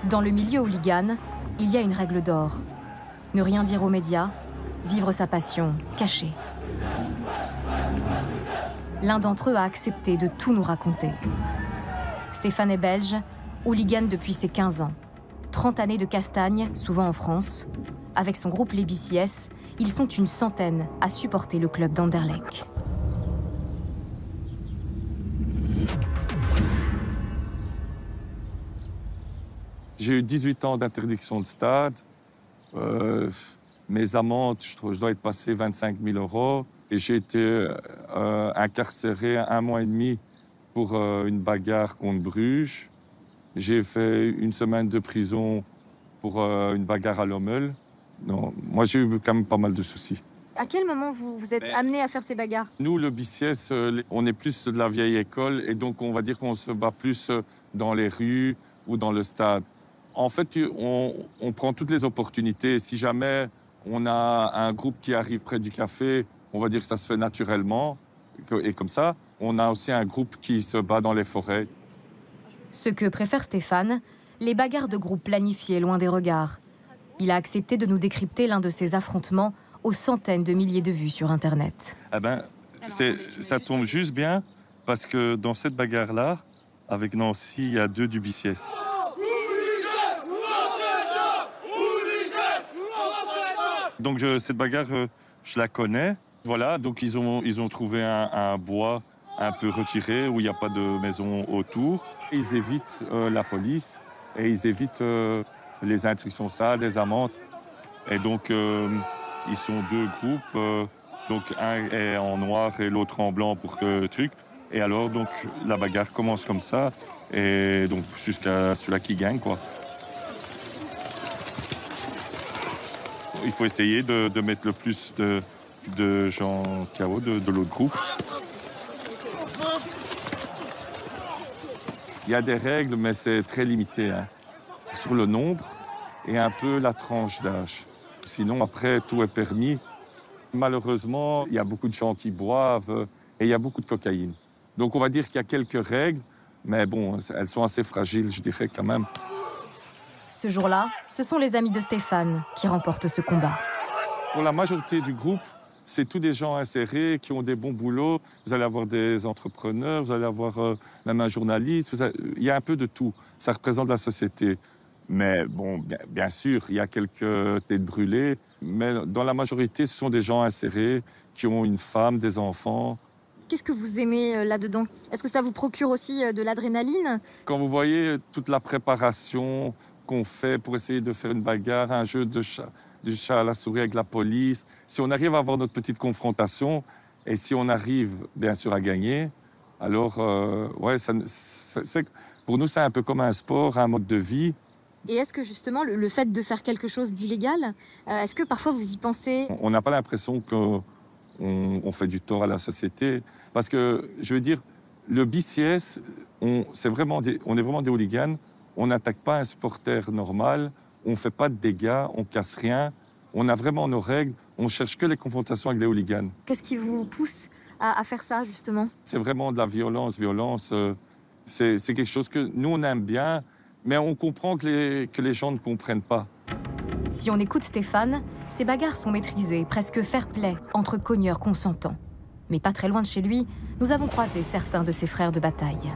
Dans le milieu hooligan, il y a une règle d'or. Ne rien dire aux médias, vivre sa passion, cachée. L'un d'entre eux a accepté de tout nous raconter. Stéphane est belge, hooligan depuis ses 15 ans. 30 années de castagne, souvent en France. Avec son groupe les BCS, ils sont une centaine à supporter le club d'Anderlecht. J'ai eu 18 ans d'interdiction de stade. Mes amendes, je dois être passé 25 000 €. Et j'ai été incarcéré 1 mois et demi pour une bagarre contre Bruges. J'ai fait 1 semaine de prison pour une bagarre à Lommel. Non, moi, j'ai eu quand même pas mal de soucis. À quel moment vous êtes amené à faire ces bagarres? Nous, le BCS, on est plus de la vieille école et donc on va dire qu'on se bat plus dans les rues ou dans le stade. En fait, on prend toutes les opportunités. Si jamais on a un groupe qui arrive près du café, on va dire que ça se fait naturellement. Et comme ça, on a aussi un groupe qui se bat dans les forêts. Ce que préfère Stéphane, les bagarres de groupe planifiées loin des regards. Il a accepté de nous décrypter l'un de ces affrontements aux centaines de milliers de vues sur Internet. Eh ben, ça tombe juste bien parce que dans cette bagarre-là, avec Nancy, il y a 2 du BCS. Donc cette bagarre, je la connais. Voilà, donc ils ont trouvé un bois un peu retiré où il n'y a pas de maison autour. Ils évitent la police et ils évitent les interdictions sales, les amendes. Et donc ils sont 2 groupes. Donc un est en noir et l'autre en blanc pour que truc. Et alors donc la bagarre commence comme ça et donc jusqu'à celui-là qui gagne quoi. Il faut essayer de mettre le plus de gens KO de l'autre groupe. Il y a des règles, mais c'est très limité. Hein. Sur le nombre et un peu la tranche d'âge. Sinon, après, tout est permis. Malheureusement, il y a beaucoup de gens qui boivent et il y a beaucoup de cocaïne. Donc on va dire qu'il y a quelques règles, mais bon, elles sont assez fragiles, je dirais quand même. Ce jour-là, ce sont les amis de Stéphane qui remportent ce combat. Pour la majorité du groupe, c'est tous des gens insérés qui ont des bons boulots. Vous allez avoir des entrepreneurs, vous allez avoir même un journaliste. Il y a un peu de tout. Ça représente la société. Mais bon, bien sûr, il y a quelques têtes brûlées. Mais dans la majorité, ce sont des gens insérés qui ont une femme, des enfants. Qu'est-ce que vous aimez là-dedans? Est-ce que ça vous procure aussi de l'adrénaline? Quand vous voyez toute la préparation qu'on fait pour essayer de faire une bagarre, un jeu du chat à la souris avec la police, si on arrive à avoir notre petite confrontation et si on arrive bien sûr à gagner, alors ouais, pour nous c'est un peu comme un sport, un mode de vie. Et est-ce que justement le fait de faire quelque chose d'illégal, est-ce que parfois vous y pensez? On n'a pas l'impression qu'on fait du tort à la société parce que je veux dire, le BCS, on est vraiment des hooligans. On n'attaque pas un supporter normal, on ne fait pas de dégâts, on ne casse rien. On a vraiment nos règles, on cherche que les confrontations avec les hooligans. Qu'est-ce qui vous pousse à faire ça, justement? C'est vraiment de la violence. C'est quelque chose que nous, on aime bien, mais on comprend que les gens ne comprennent pas. Si on écoute Stéphane, ces bagarres sont maîtrisées, presque fair-play, entre cogneurs consentants. Mais pas très loin de chez lui, nous avons croisé certains de ses frères de bataille.